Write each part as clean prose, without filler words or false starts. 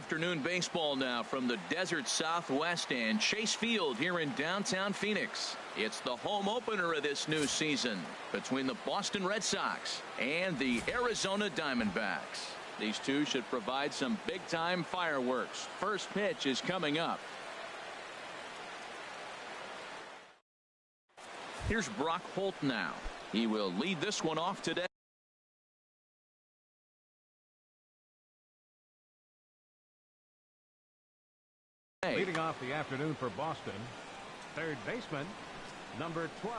afternoon baseball now from the desert Southwest and Chase Field here in downtown Phoenix. It's the home opener of this new season between the Boston Red Sox and the Arizona Diamondbacks. These two should provide some big-time fireworks. First pitch is coming up. Here's Brock Holt now. He will lead this one off today. Leading off the afternoon for Boston, third baseman, number 12.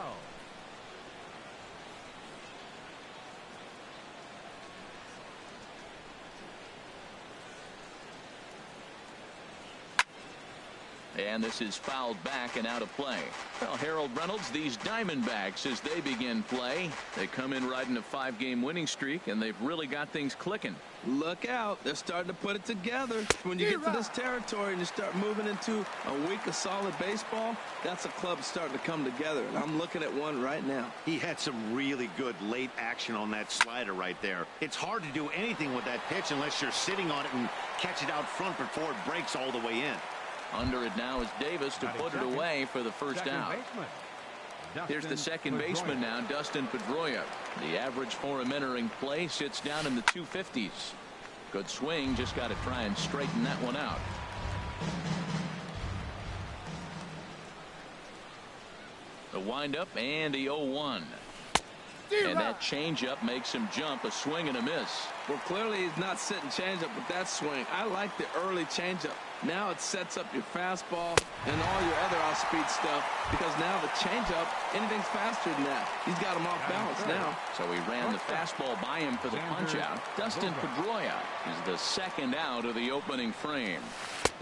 And this is fouled back and out of play. Well, Harold Reynolds, these Diamondbacks, as they begin play, they come in riding a 5-game winning streak, and they've really got things clicking. Look out. They're starting to put it together. When you get to this territory and you start moving into a week of solid baseball, that's a club starting to come together, and I'm looking at one right now. He had some really good late action on that slider right there. It's hard to do anything with that pitch unless you're sitting on it and catch it out front before it breaks all the way in. Under it now is Davis to put it away for the first out. Here's the second baseman now, Dustin Pedroia. The average for him entering play sits down in the 250s. Good swing, just got to try and straighten that one out. The windup and the 0-1. And that changeup makes him jump. A swing and a miss. Well, clearly he's not sitting changeup with that swing. I like the early changeup. Now it sets up your fastball and all your other off-speed stuff, because now the changeup, anything's faster than that. He's got him off balance now. So he ran the fastball by him for the punch-out. Dustin Pedroia is the second out of the opening frame.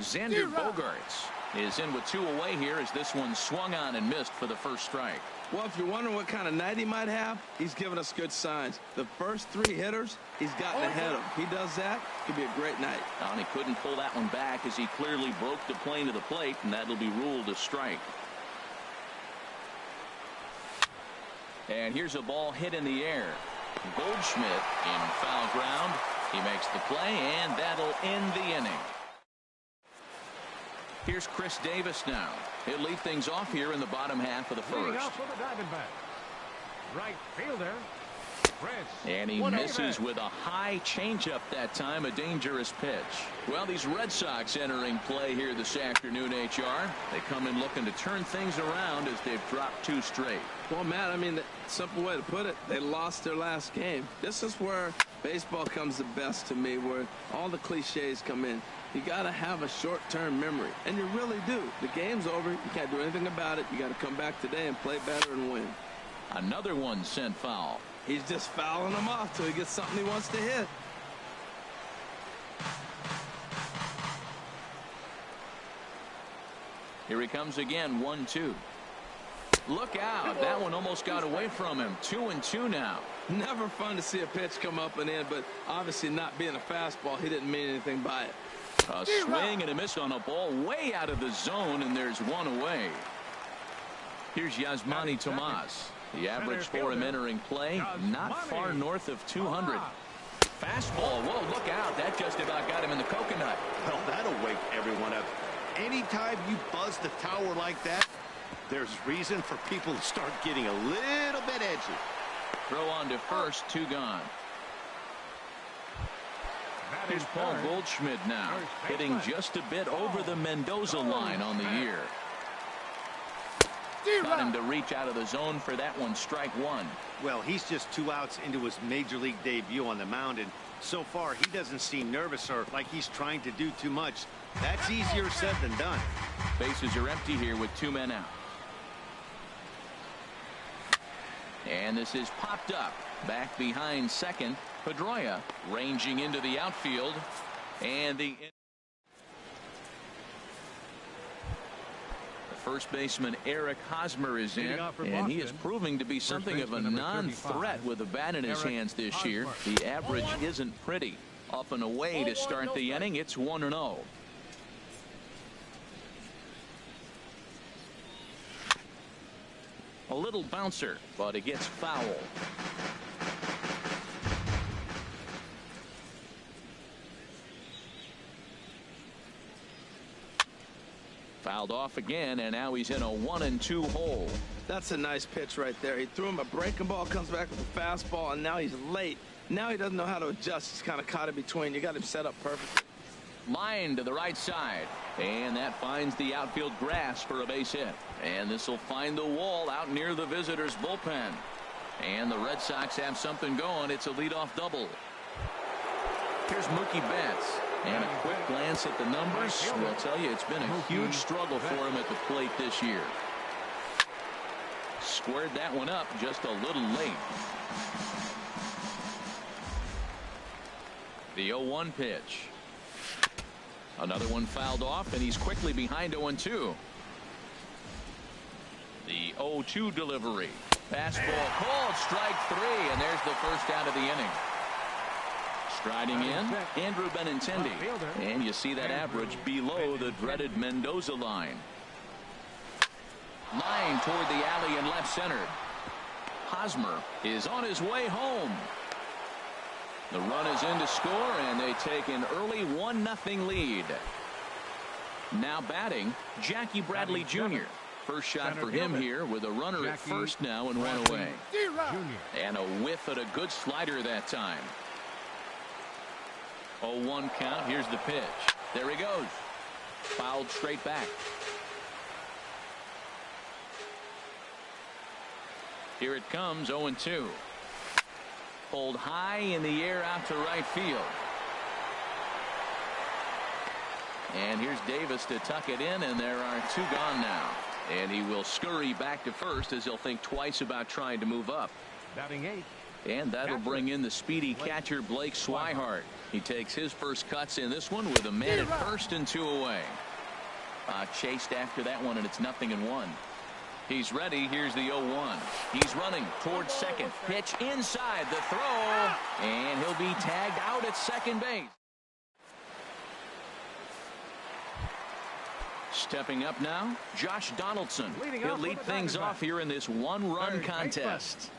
Xander Bogaerts is in with 2 away here as this one swung on and missed for the first strike. Well, if you're wondering what kind of night he might have, he's giving us good signs. The first 3 hitters, he's gotten ahead of him. He does that, could be a great night. And he couldn't pull that one back as he clearly broke the plane of the plate, and that'll be ruled a strike. And here's a ball hit in the air. Goldschmidt in foul ground. He makes the play, and that'll end the inning. Here's Chris Davis now. He'll lead things off here in the bottom half of the first. Right fielder, and he misses with a high changeup that time, a dangerous pitch. Well, these Red Sox entering play here this afternoon, HR. They come in looking to turn things around as they've dropped 2 straight. Well, Matt, I mean, the simple way to put it, they lost their last game. This is where baseball comes the best to me, where all the cliches come in. You got to have a short-term memory, and you really do. The game's over. You can't do anything about it. You got to come back today and play better and win. Another one sent foul. He's just fouling them off till he gets something he wants to hit. Here he comes again, 1-2. Look out. That one almost got away from him. 2-2 now. Never fun to see a pitch come up and in, but obviously not being a fastball, he didn't mean anything by it. A swing and a miss on a ball way out of the zone, and there's 1 away. Here's Yasmani Tomas. The average for him entering play, not far north of 200. Fastball. Whoa, look out. That just about got him in the coconut. Well, that'll wake everyone up. Anytime you buzz the tower like that, there's reason for people to start getting a little bit edgy. Throw on to first, 2 gone. Here's Paul Goldschmidt now, hitting just a bit over the Mendoza line on the year. Got him to reach out of the zone for that one, strike 1. Well, he's just 2 outs into his major league debut on the mound, and so far he doesn't seem nervous or like he's trying to do too much. That's easier said than done. Bases are empty here with 2 men out. And this is popped up back behind second. Pedroia ranging into the outfield, and the first baseman Eric Hosmer is in, and he is proving to be something of a non-threat with a bat in his hands this year. The average isn't pretty. Up and away to start the inning. It's 1-0. A little bouncer, but it gets foul. Fouled off again, and now he's in a 1-2 hole. That's a nice pitch right there. He threw him a breaking ball, comes back with a fastball, and now he's late. Now he doesn't know how to adjust. He's kind of caught in between. You got him set up perfectly. Line to the right side, and that finds the outfield grass for a base hit. And this will find the wall out near the visitors' bullpen. And the Red Sox have something going. It's a leadoff double. Here's Mookie Betts. And a quick glance at the numbers will tell you it's been a huge struggle for him at the plate this year. Squared that one up just a little late. The 0-1 pitch. Another one fouled off, and he's quickly behind 0-2. The 0-2 delivery. Fastball called, strike 3, and there's the first out of the inning. Striding in, Andrew Benintendi. And you see that average below the dreaded Mendoza line. Line toward the alley in left center. Hosmer is on his way home. The run is in to score, and they take an early 1-0 lead. Now batting, Jackie Bradley Jr. First shot for him here with a runner at first now and one away. And a whiff at a good slider that time. 0-1 count. Here's the pitch. There he goes. Fouled straight back. Here it comes, 0-2. Pulled high in the air out to right field. And here's Davis to tuck it in, and there are 2 gone now. And he will scurry back to first as he'll think twice about trying to move up. Batting 8. And that'll bring in the speedy catcher Blake Swihart. He takes his first cuts in this one with a man at first and 2 away. Chased after that one, and it's 0-1. He's ready. Here's the 0-1. He's running towards second. Pitch inside the throw, and he'll be tagged out at second base. Stepping up now, Josh Donaldson. He'll lead things off here in this 1-run contest.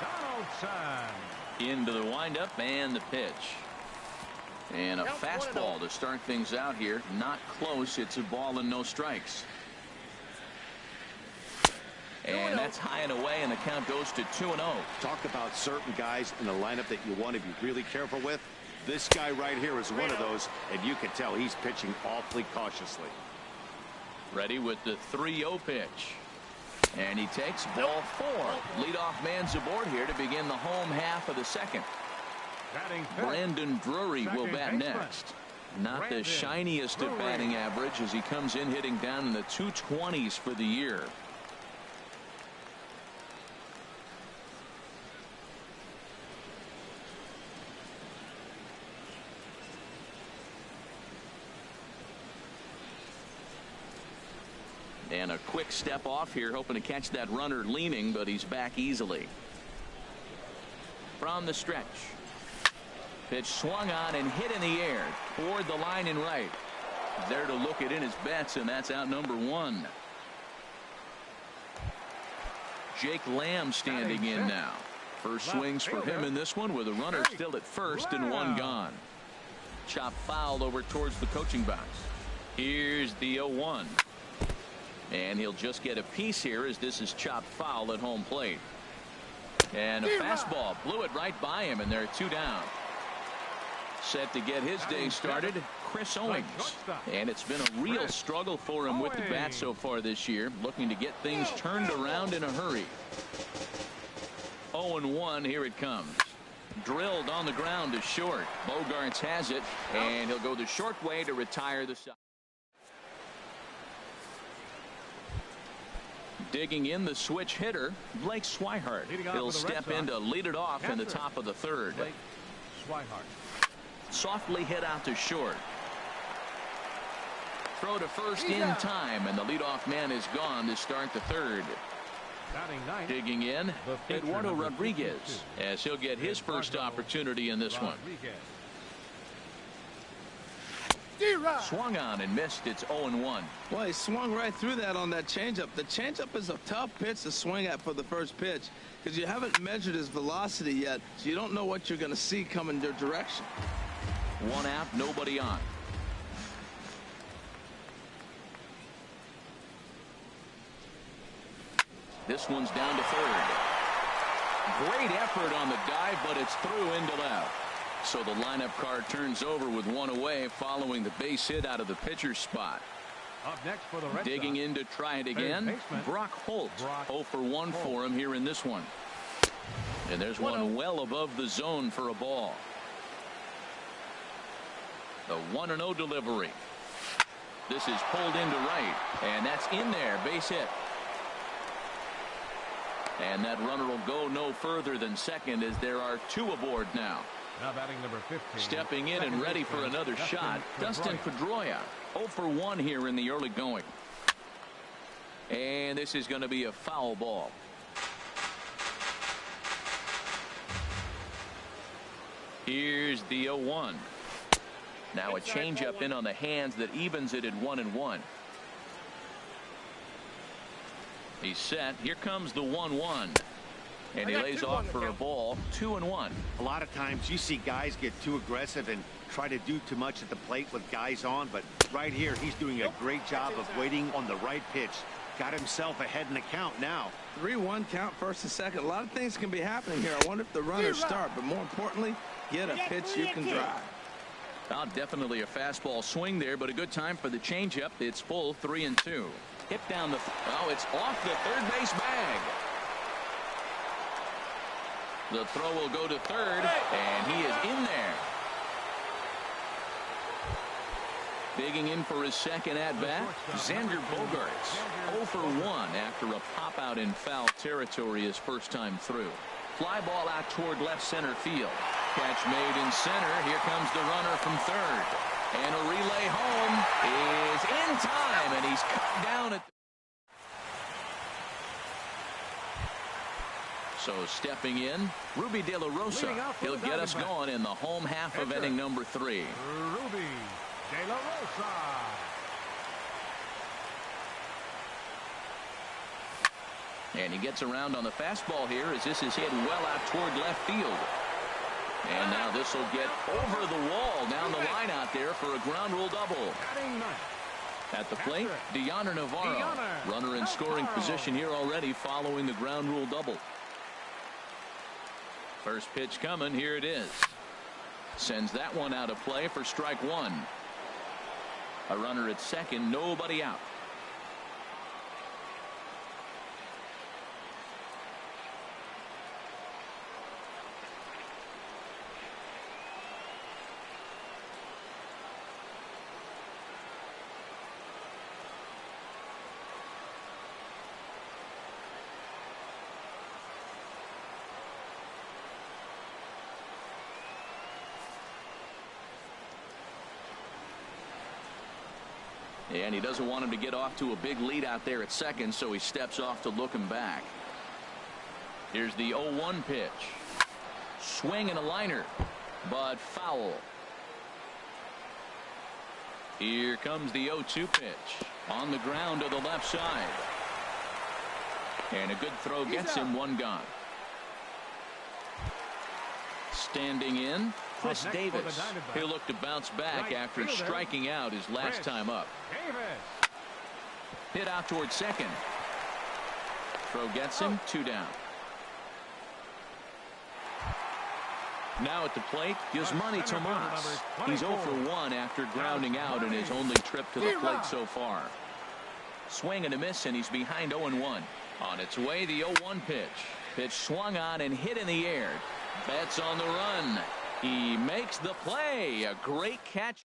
Donaldson. Into the windup and the pitch. And a fastball to start things out here. Not close. It's a ball and no strikes. And that's high and away, and the count goes to 2-0. Talk about certain guys in the lineup that you want to be really careful with. This guy right here is one of those, and you can tell he's pitching awfully cautiously. Ready with the 3-0 pitch. And he takes ball 4. Leadoff man's aboard here to begin the home half of the second. Brandon Drury will bat next. Not the shiniest of batting average as he comes in hitting down in the 220s for the year. And a quick step off here, hoping to catch that runner leaning, but he's back easily. From the stretch. Pitch swung on and hit in the air toward the line and right. There to look it in his bets, and that's out number 1. Jake Lamb standing in now. First swings for him in this one with a runner still at first and 1 gone. Chop foul over towards the coaching box. Here's the 0-1. And he'll just get a piece here as this is chopped foul at home plate. And a fastball blew it right by him, and there are 2 down. Set to get his day started, Chris Owings. And it's been a real struggle for him with the bat so far this year, looking to get things turned around in a hurry. 0-1, here it comes. Drilled on the ground to short. Bogarts has it, and he'll go the short way to retire the side. Digging in the switch hitter, Blake Swihart. He'll step in to lead it off in the top of the 3rd. Softly hit out to short. Throw to first in time, and the leadoff man is gone to start the 3rd. Digging in, Eduardo Rodriguez, as he'll get his first opportunity in this one. Swung on and missed. It's 0-1. Well, he swung right through that on that changeup. The changeup is a tough pitch to swing at for the first pitch because you haven't measured his velocity yet, so you don't know what you're going to see coming your direction. 1 out, nobody on. This one's down to third. Great effort on the dive, but it's through into left. So the lineup card turns over with one away following the base hit out of the pitcher's spot. Up next for the Red Digging Sox, in to try it again. Brock Holt. 0 for 1 for him here in this one. And there's one well above the zone for a ball. The 1-0 delivery. This is pulled into right, and that's in there. Base hit. And that runner will go no further than second as there are 2 aboard now. Now batting number 15. Stepping in and ready for another shot, Dustin Pedroia. 0 for 1 here in the early going. And this is going to be a foul ball. Here's the 0-1. Now a changeup in on the hands that evens it at 1-1. He's set. Here comes the 1-1. And he lays off for a ball. 2-1. A lot of times you see guys get too aggressive and try to do too much at the plate with guys on, but right here he's doing a great job of waiting on the right pitch. Got himself ahead in the count now. 3-1 count, first and second. A lot of things can be happening here. I wonder if the runners start, but more importantly, get a pitch you can drive. Well, definitely a fastball swing there, but a good time for the changeup. It's full, 3-2. Hit down the. Oh, it's off the third base bag. The throw will go to third, and he is in there. Digging in for his second at-bat, Xander Bogaerts. 0 for 1 after a pop-out in foul territory his first time through. Fly ball out toward left center field. Catch made in center. Here comes the runner from third. And a relay home is in time, and he's cut down at. So stepping in, Ruby De La Rosa. He'll get us going in the home half of inning number 3. Ruby De La Rosa. And he gets around on the fastball here as this is hit well out toward left field. And now this will get over the wall down the line out there for a ground rule double. At the plate, Deoner Navarro. Runner in scoring position here already following the ground rule double. First pitch coming. Here it is. Sends that one out of play for strike 1. A runner at second, nobody out. And he doesn't want him to get off to a big lead out there at second, so he steps off to look him back. Here's the 0-1 pitch. Swing and a liner, but foul. Here comes the 0-2 pitch. On the ground to the left side. And a good throw gets him one gone. Standing in, Chris Davis. He'll look to bounce back after striking out his last time up. Hit out towards second. Throw gets him, 2 down. Now at the plate, Yasmani Tomas. He's 0 for 1 after grounding out in his only trip to the plate so far. Swing and a miss, and he's behind 0-1. On its way, the 0-1 pitch. Pitch swung on and hit in the air. Betts on the run. He makes the play. A great catch.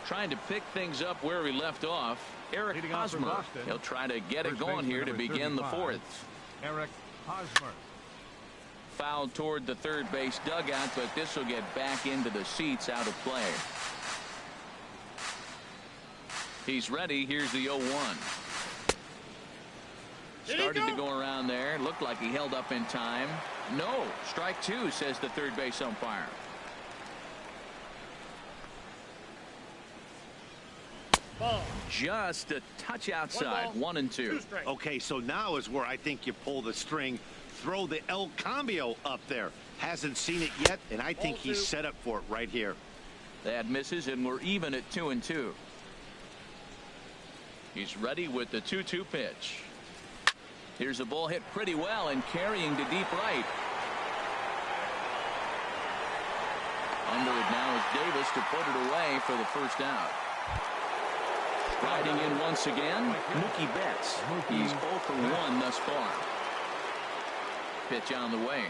Trying to pick things up where he left off. Eric Hosmer. He'll try to get it going here to begin the 4th. Eric Hosmer. Fouled toward the third base dugout, but this will get back into the seats out of play. He's ready. Here's the 0-1. Started to go around there. Looked like he held up in time. No. Strike 2, says the third base umpire. Ball. Just a touch outside. 1-2. Okay, so now is where I think you pull the string. Throw the El Cambio up there. Hasn't seen it yet, and I think he's set up for it right here. That misses, and we're even at 2-2. He's ready with the 2-2 pitch. Here's a ball hit pretty well and carrying to deep right. Under it now is Davis to put it away for the first out. Riding in once again, Mookie Betts. He's 0 for 1 thus far. Pitch on the way.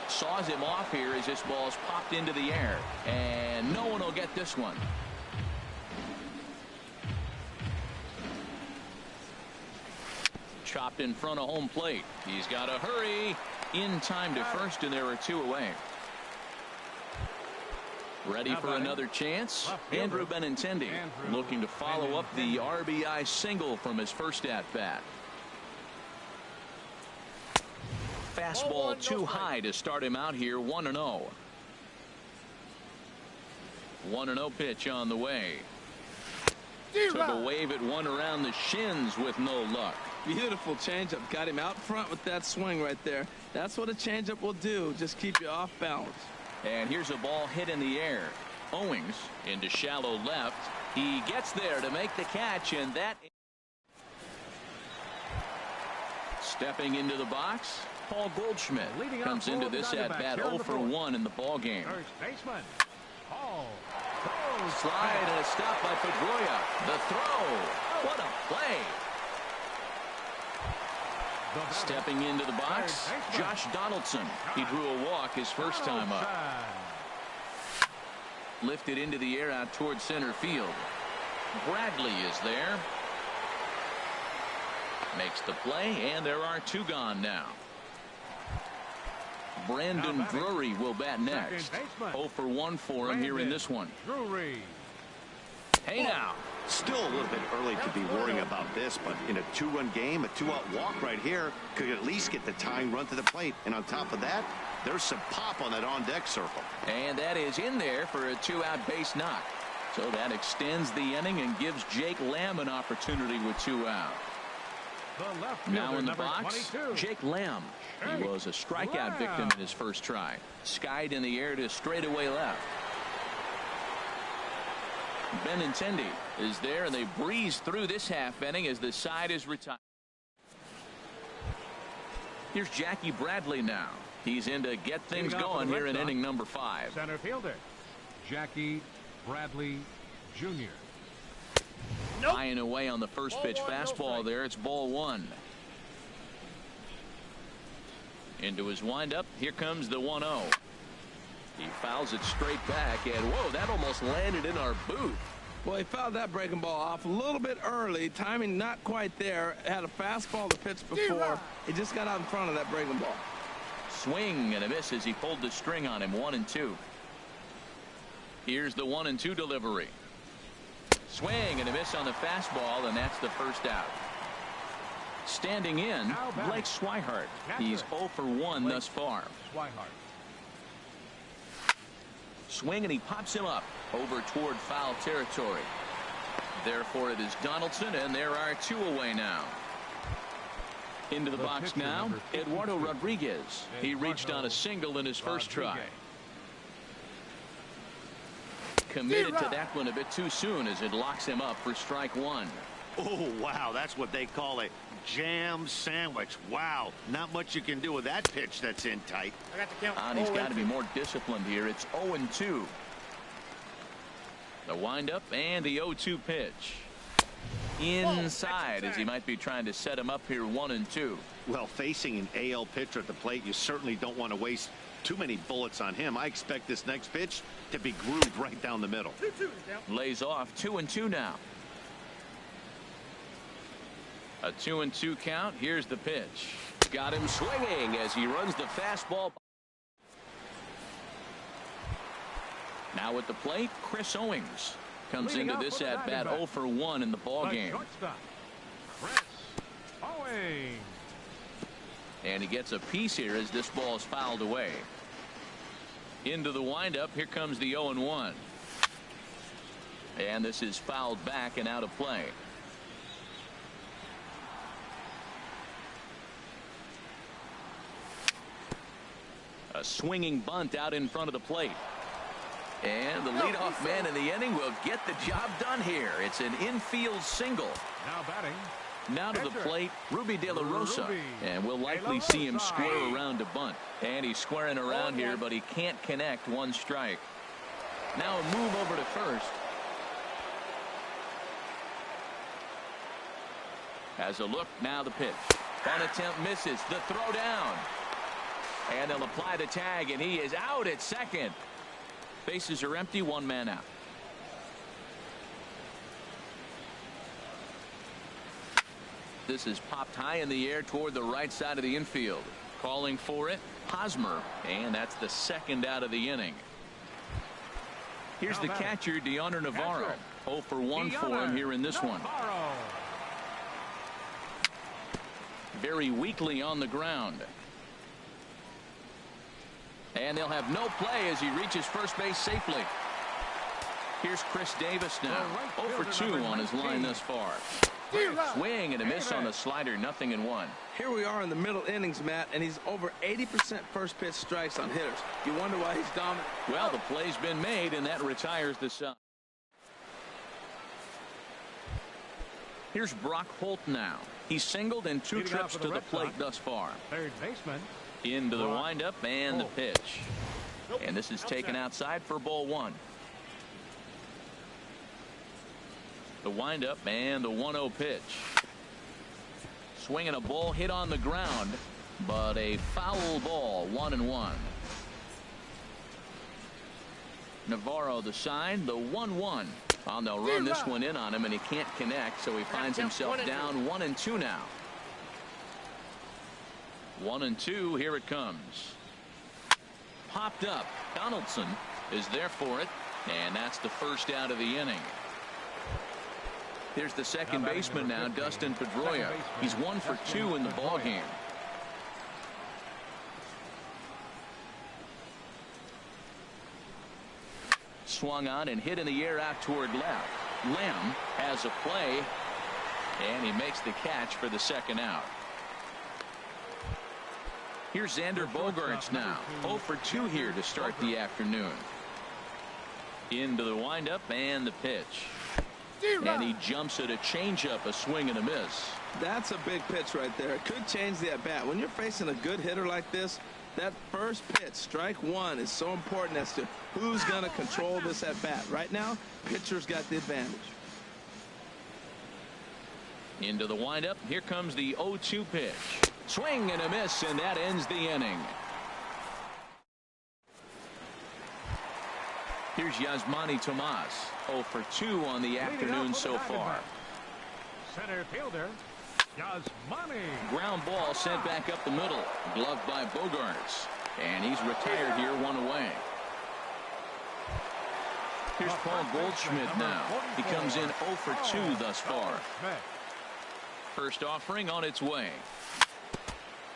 Saws him off here as this ball's popped into the air. And no one will get this one. Chopped in front of home plate. He's got to hurry in time to first, and there are 2 away. Ready for another chance. Andrew Benintendi looking to follow up the RBI single from his first at bat. Fastball too high to start him out here. 1-0. 1-0 pitch on the way. Took a wave at one around the shins with no luck. Beautiful changeup. Got him out front with that swing right there. That's what a changeup will do. Just keep you off balance. And here's a ball hit in the air. Owings into shallow left. He gets there to make the catch, and that stepping into the box, Paul Goldschmidt comes into this at bat 0 for 1 in the ball game. First baseman, Paul. Slide and a stop by Pedroia. The throw. What a play. Stepping into the box, Josh Donaldson. He drew a walk his first time up. Lifted into the air out towards center field. Bradley is there. Makes the play, and there are 2 gone now. Brandon Drury will bat next. 0 for 1 for him here in this one. Hey now. Still a little bit early to be worrying about this, but in a 2-run game, a 2-out walk right here could at least get the tying run to the plate. And on top of that, there's some pop on that on-deck circle. And that is in there for a 2-out base knock. So that extends the inning and gives Jake Lamb an opportunity with 2 out. Now in the box, 22. Jake Lamb. He was a strikeout victim in his first try. Skied in the air to straightaway left. Benintendi is there, and they breeze through this half inning as the side is retired. Here's Jackie Bradley now. He's in to get things going here in inning number 5. Center fielder Jackie Bradley Jr. Eyeing away on the first pitch fastball there. It's ball 1. Into his windup. Here comes the 1-0. He fouls it straight back, and whoa, that almost landed in our booth. Well, he fouled that breaking ball off a little bit early. Timing not quite there. Had a fastball to pitch before. He just got out in front of that breaking ball. Swing and a miss as he pulled the string on him. 1-2. Here's the 1-2 delivery. Swing and a miss on the fastball, and that's the first out. Standing in, Blake Swihart. He's 0 for 1 thus far. Swing, and he pops him up over toward foul territory. Therefore, it is Donaldson, and there are 2 away now. Into the box now, Eduardo Rodriguez. He reached on a single in his first try. Committed to that one a bit too soon as it locks him up for strike 1. Oh, wow, that's what they call a jam sandwich. Wow, not much you can do with that pitch that's in tight. And he's got to be more disciplined here. It's 0-2. The windup and the 0-2 pitch. Inside as he might be trying to set him up here. 1-2. Well, facing an AL pitcher at the plate, you certainly don't want to waste too many bullets on him. I expect this next pitch to be grooved right down the middle. Lays off. 2-2 now. A 2-2 count. Here's the pitch. Got him swinging as he runs the fastball. Now at the plate, Chris Owings comes into this at bat 0 for 1 in the ball game. Chris Owings. And he gets a piece here as this ball is fouled away. Into the windup. Here comes the 0-1. And this is fouled back and out of play. A swinging bunt out in front of the plate. And the leadoff man in the inning will get the job done here. It's an infield single. Now batting. Now to the plate, Ruby De La Rosa. And we'll likely see him square around to bunt. And he's squaring around here, but he can't connect. One strike. Now a move over to first. As a look, now the pitch. Bunt attempt misses. The throw down. And they'll apply the tag, and he is out at second. Bases are empty, one man out. This is popped high in the air toward the right side of the infield. Calling for it, Hosmer, and that's the second out of the inning. Here's the catcher, Deoner Navarro. 0 for 1 for him here in this one. Very weakly on the ground. And they'll have no play as he reaches first base safely. Here's Chris Davis now. 0 for 2 on his line thus far. Swing and a miss on the slider, 0-1. Here we are in the middle innings, Matt, and he's over 80% first pitch strikes on hitters. You wonder why he's dominant. Well, the play's been made, and that retires the side. Here's Brock Holt now. He's singled in 2 trips to the plate thus far. Third baseman. Into the windup and the pitch. And this is taken outside for ball 1. The windup and the 1-0 pitch. Swinging a ball hit on the ground, but a foul ball, 1-1. Navarro the sign, the 1-1. Oh, they'll run this one in on him, and he can't connect, so he finds himself down 1-2 now. 1-2, here it comes. Popped up. Donaldson is there for it, and that's the first out of the inning. Here's the second baseman now, Dustin Pedroia. He's 1 for 2 in the ballgame. Swung on and hit in the air out toward left. Lamb has a play, and he makes the catch for the second out. Here's Xander Bogaerts now. 0 for 2 here to start the afternoon. Into the windup and the pitch. And he jumps at a changeup, a swing and a miss. That's a big pitch right there. It could change the at-bat. When you're facing a good hitter like this, that first pitch, strike 1, is so important as to who's going to control this at-bat. Right now, pitcher's got the advantage. Into the windup. Here comes the 0-2 pitch. Swing and a miss, and that ends the inning. Here's Yasmani Tomas. 0 for 2 on the afternoon so far. Center fielder, Yasmani. Ground ball sent back up the middle. Gloved by Bogaerts. And he's retired here, 1 away. Here's Paul Goldschmidt now. He comes in 0 for 2 thus far. First offering on its way.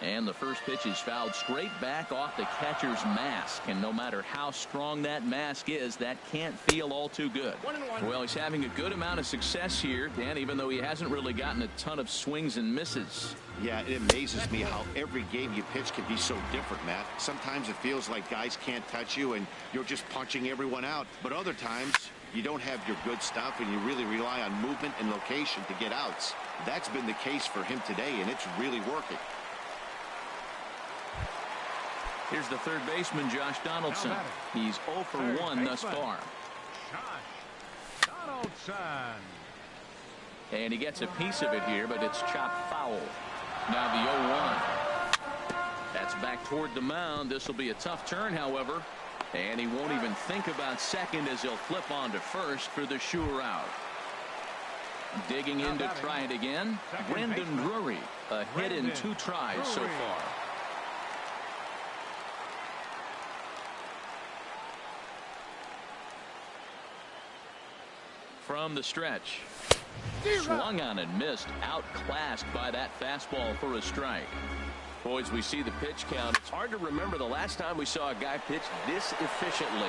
And the first pitch is fouled straight back off the catcher's mask. And no matter how strong that mask is, that can't feel all too good. Well, he's having a good amount of success here, Dan, even though he hasn't really gotten a ton of swings and misses. Yeah, it amazes me how every game you pitch can be so different, Matt. Sometimes it feels like guys can't touch you and you're just punching everyone out. But other times, you don't have your good stuff and you really rely on movement and location to get outs. That's been the case for him today, and it's really working. Here's the third baseman, Josh Donaldson. He's 0 for 1 thus far. Donaldson. And he gets a piece of it here, but it's chopped foul. Now the 0-1. That's back toward the mound. This will be a tough turn, however. And he won't even think about second as he'll flip on to first for the sure out. Digging in to try it again, Brandon Drury. A hit in 2 tries so far. From the stretch. Swung on and missed. Outclassed by that fastball for a strike. Boys, we see the pitch count. It's hard to remember the last time we saw a guy pitch this efficiently.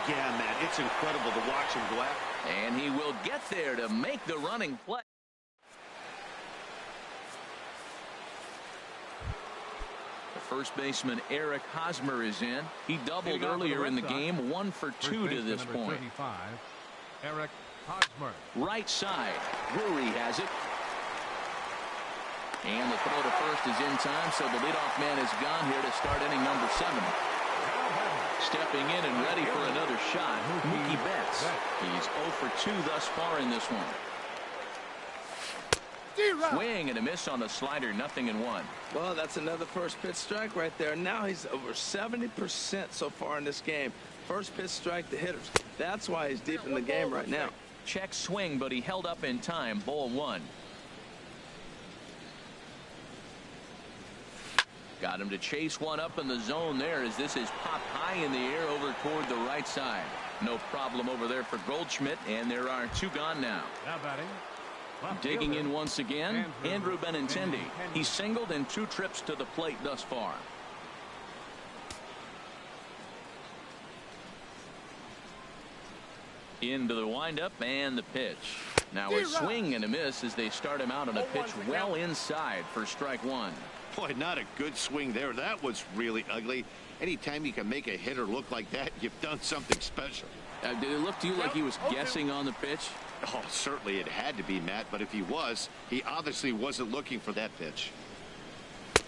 Yeah, man, it's incredible to watch him go after. And he will get there to make the running play. The First baseman Eric Hosmer is in. He doubled earlier in the game, 1 for 2 to this point. 35, Eric Hosmer. Right side, Drury has it. And the throw to first is in time, so the leadoff man is gone here to start inning number 7. Stepping in and ready for another shot, Mookie Betts. He's 0 for 2 thus far in this one. Swing and a miss on the slider, 0-1. Well, that's another first pitch strike right there. Now he's over 70% so far in this game. First pitch strike to hitters. That's why he's deep in the game right now. Check swing, but he held up in time. Ball 1. Got him to chase one up in the zone there as this is popped high in the air over toward the right side. No problem over there for Goldschmidt, and there are 2 gone now. Now batting. Digging in once again, Andrew Benintendi. He's singled in 2 trips to the plate thus far. Into the windup and the pitch. Now a swing and a miss as they start him out on a pitch well inside for strike 1. Boy, not a good swing there. That was really ugly. Anytime you can make a hitter look like that, you've done something special. Did it look to you like he was guessing on the pitch? Oh, certainly it had to be, Matt, but if he was, he obviously wasn't looking for that pitch.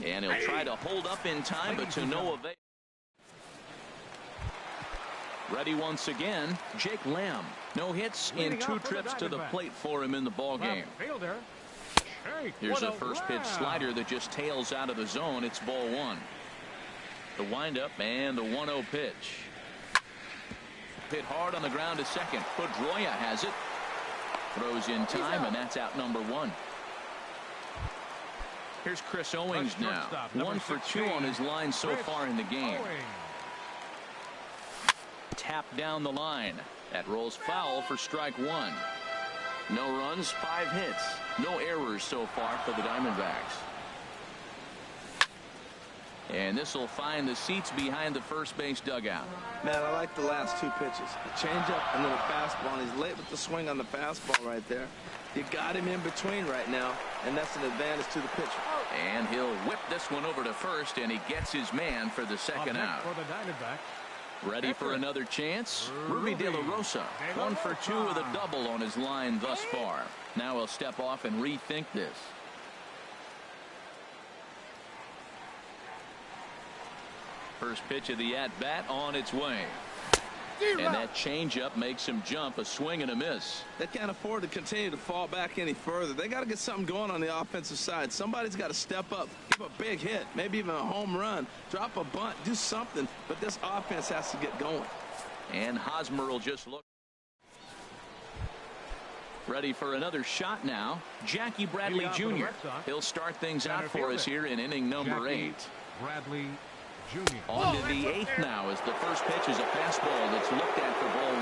And he'll try to hold up in time, but to no avail. Ready once again, Jake Lamb. No hits in 2 trips to the plate for him in the ballgame. Here's a first pitch slider that just tails out of the zone. It's ball 1. The windup and the 1-0 pitch. Hit hard on the ground to second. Pedroia has it. Throws in time, and that's out number 1. Here's Chris Owings now. 1 for 2 on his line so far in the game. Tap down the line. That rolls foul for strike 1. No runs, 5 hits. No errors so far for the Diamondbacks. And this will find the seats behind the first base dugout. Man, I like the last 2 pitches. A changeup and then a fastball. And he's late with the swing on the fastball right there. You got him in between right now, and that's an advantage to the pitcher. And he'll whip this one over to first, and he gets his man for the second out. For the Diamondbacks. Ready for another chance? Ruby De La Rosa. 1 for 2 with a double on his line thus far. Now he'll step off and rethink this. First pitch of the at-bat on its way. And that changeup makes him jump. A swing and a miss. They can't afford to continue to fall back any further. They got to get something going on the offensive side. Somebody's got to step up, give a big hit, maybe even a home run, drop a bunt, do something. But this offense has to get going. And Hosmer will just look. Ready for another shot now. Jackie Bradley Jr. He'll start things out for us here in inning number 8. Bradley Jr. On to the 8th now as the first pitch is a fastball that's looked at for ball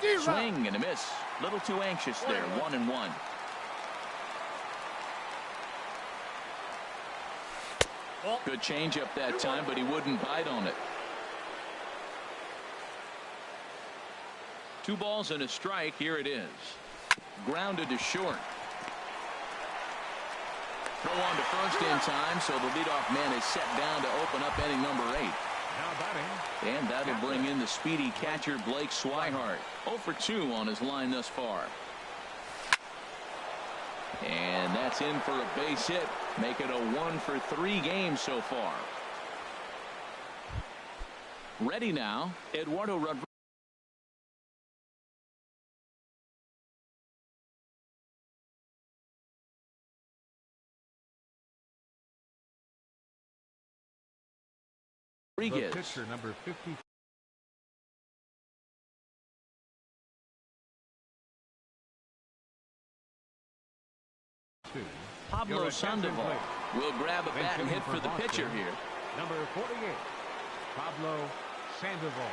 1. Swing and a miss. Little too anxious there. 1-1. Good changeup that time, but he wouldn't bite on it. 2 balls and a strike. Here it is. Grounded to short. Throw on to first in time, so the leadoff man is set down to open up inning number 8. Now batting. And that'll bring in the speedy catcher Blake Swihart. 0 for 2 on his line thus far. And that's in for a base hit. Make it a 1 for 3 game so far. Ready now, Eduardo Rodriguez. Pitcher number 50. Pablo Sandoval will grab a bat and hit for the pitcher here. Number 48, Pablo Sandoval.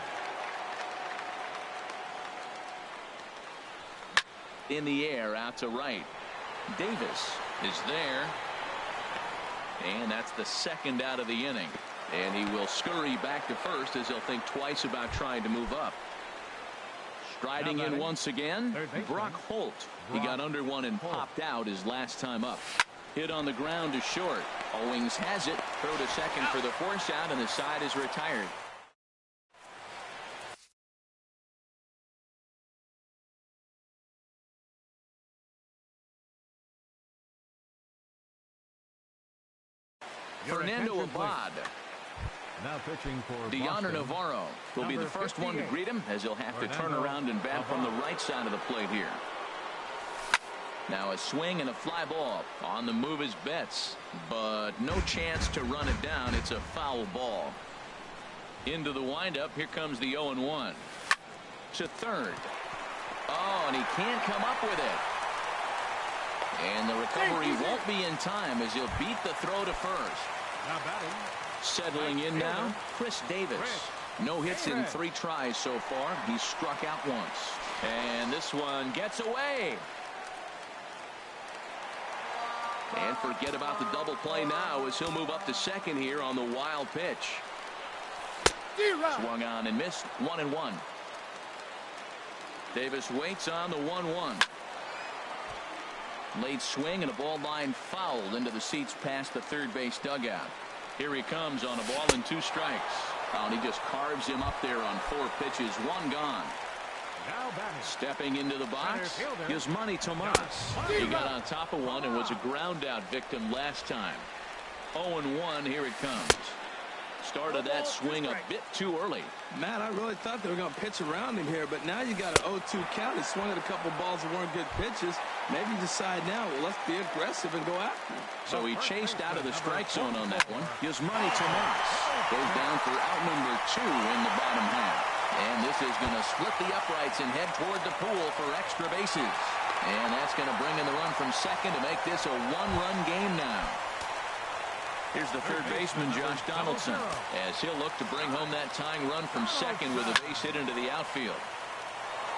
In the air out to right. Davis is there. And that's the second out of the inning. And he will scurry back to first as he'll think twice about trying to move up. Striding in once again, Brock Holt. He got under one and popped out his last time up. Hit on the ground to short. Owings has it. Throw to second for the force out, and the side is retired. Fernando Abad. Now pitching for Deoner Navarro will be the first one to greet him, as he'll have to turn around and bat from the right side of the plate here. Now a swing and a fly ball. On the move is Betts, but no chance to run it down. It's a foul ball. Into the windup. Here comes the 0-1. To third. Oh, and he can't come up with it. And the recovery won't be in time, as he'll beat the throw to first. Settling in now, Chris Davis. No hits in 3 tries so far. He's struck out once. And this one gets away. And forget about the double play now, as he'll move up to second here on the wild pitch. Swung on and missed. 1-1. Davis waits on the 1-1. Late swing and a ball line fouled into the seats past the third base dugout. Here he comes on a ball and 2 strikes. Oh, and he just carves him up there on 4 pitches. 1 gone. Stepping into the box is Manny Tomas. He got on top of one and was a ground out victim last time. 0-1. Here it comes. Started that swing a bit too early. Matt, I really thought they were going to pitch around him here, but now you got an 0-2 count. He swung at a couple balls that weren't good pitches. Maybe decide now, well, let's be aggressive and go after him. So he chased out of the strike zone on that one. Yasmani Tomas goes down for out number 2 in the bottom half. And this is going to split the uprights and head toward the pool for extra bases. And that's going to bring in the run from second to make this a 1-run game now. Here's the third baseman, Josh Donaldson, as he'll look to bring home that tying run from second with a base hit into the outfield.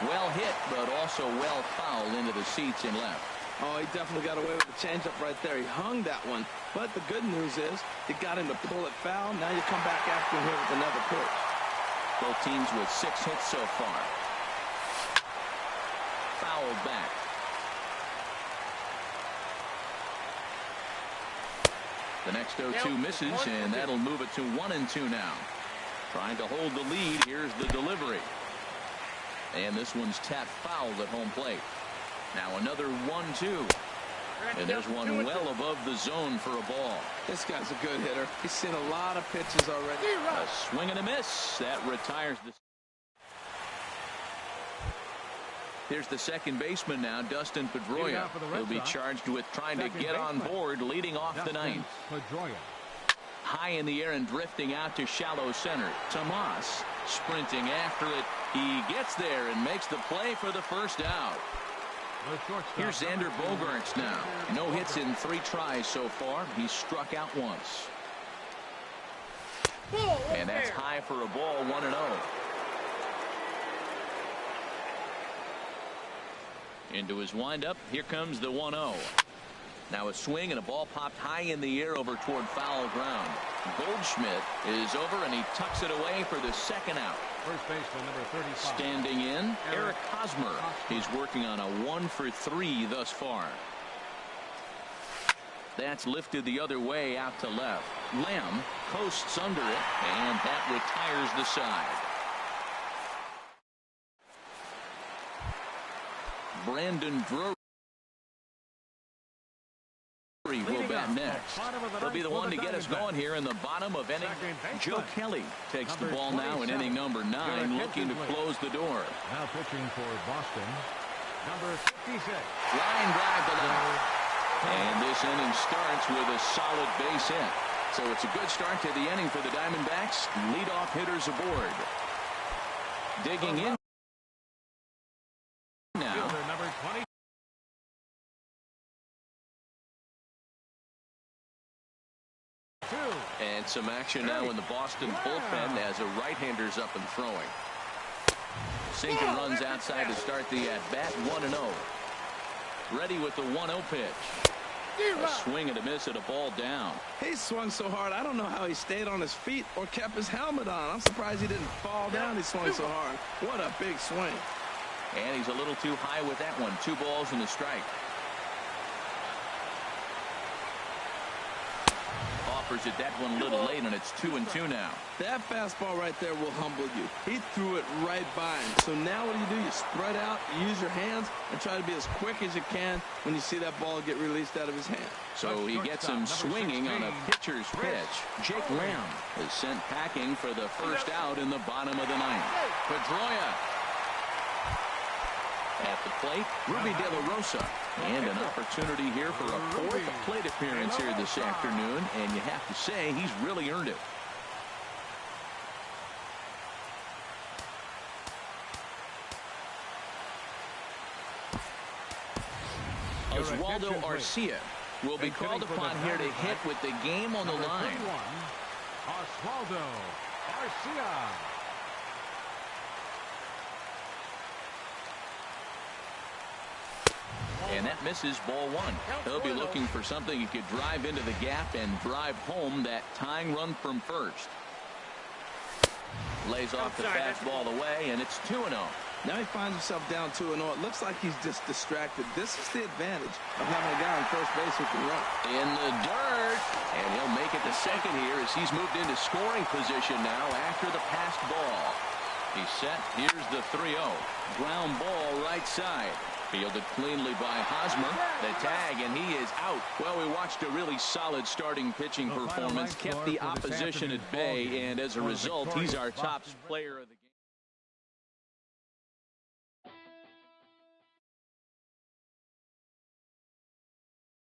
Well hit, but also well fouled into the seats and left. Oh, he definitely got away with the changeup right there. He hung that one. But the good news is you got him to pull it foul. Now you come back after him here with another pitch. Both teams with 6 hits so far. Fouled back. The next 0-2 misses, and that'll move it to 1-2 now. Trying to hold the lead. Here's the delivery. And this one's tapped foul at home plate. Now another 1-2. And there's one well above the zone for a ball. This guy's a good hitter. He's seen a lot of pitches already. A swing and a miss. That retires the... Here's the second baseman now, Dustin Pedroia. He'll be charged with trying to get on board, leading off the ninth. High in the air and drifting out to shallow center. Tomas sprinting after it. He gets there and makes the play for the first out. Here's Xander Bogaerts now. No hits in 3 tries so far. He's struck out once. And that's high for a ball, 1-0. Into his windup. Here comes the 1-0. Now a swing and a ball popped high in the air over toward foul ground. Goldschmidt is over and he tucks it away for the second out. First baseman number 35. Standing in, Eric Hosmer. He's working on a 1-for-3 thus far. That's lifted the other way out to left. Lamb coasts under it, and that retires the side. Brandon Drury will bat next. He'll be the one to get us going here in the bottom of inning. Joe Kelly takes the ball now in inning number 9, looking to close the door. Now pitching for Boston, number 56. Line drive to left. And this inning starts with a solid base hit. So it's a good start to the inning for the Diamondbacks. Leadoff hitters aboard. Digging in now. Number 20. And some action now in the Boston bullpen as a right-hander's up and throwing. Sinker runs outside to start the at-bat. 1-0. Ready with the 1-0 pitch. A swing and a miss at a ball down. He swung so hard, I don't know how he stayed on his feet or kept his helmet on. I'm surprised he didn't fall down. He swung so hard. What a big swing. And he's a little too high with that one. 2 balls and a strike. Offers it that one a little late, and it's 2-2 now. That fastball right there will humble you. He threw it right by him. So now what do? You spread out, you use your hands, and try to be as quick as you can when you see that ball get released out of his hand. So he gets him swinging on a pitcher's pitch. Jake Lamb is sent packing for the first out in the bottom of the 9th. Pedroia at the plate, Ruby De La Rosa. And an opportunity here for a 4th plate appearance here this afternoon. And you have to say, he's really earned it. Oswaldo Arcia will be called upon here to hit with the game on the line. Oswaldo Arcia. And that misses, ball 1. He'll be looking for something he could drive into the gap and drive home that tying run from first. Lays off the fastball away, and it's 2-0. Now he finds himself down 2-0. It looks like he's just distracted. This is the advantage of having a guy on first base who can run. In the dirt, and he'll make it to second here as he's moved into scoring position now after the passed ball. He's set. Here's the 3-0. Ground ball right side. Fielded cleanly by Hosmer. The tag, and he is out. Well, we watched a really solid starting pitching performance. Kept the opposition at bay, and as a result, he's our top player of the game.